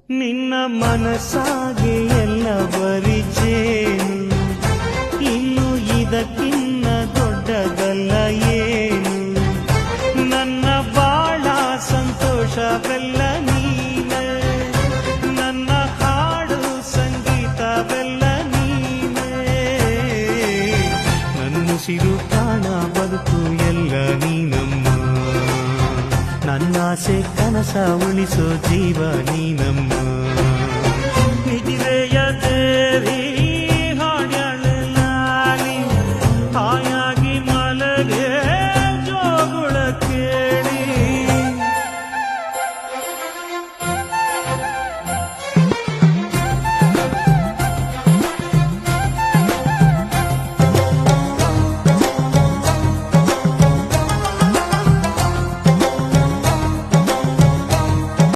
ನಿನ್ನ ಮನಸ್ಸಾಗೆ ಎಲ್ಲ ಬರಿಚೇನು, ಇನ್ನು ಇದಕ್ಕಿನ್ನ ದೊಡ್ಡದಲ್ಲ ಏನು. ನನ್ನ ಬಾಳ ಸಂತೋಷವೆಲ್ಲ ನೀನೆ, ನನ್ನ ಹಾಡು ಸಂಗೀತವೆಲ್ಲ ನೀನೆ. ನನ್ನುಸಿರು ಪ್ರಾಣ ಬದುಕು ಎಲ್ಲ ನೀನಮ್ಮ, ನನ್ನಾಸೆ ಕನಸ ಉಳಿಸೋ ಜೀವ ನೀನಮ್ಮ.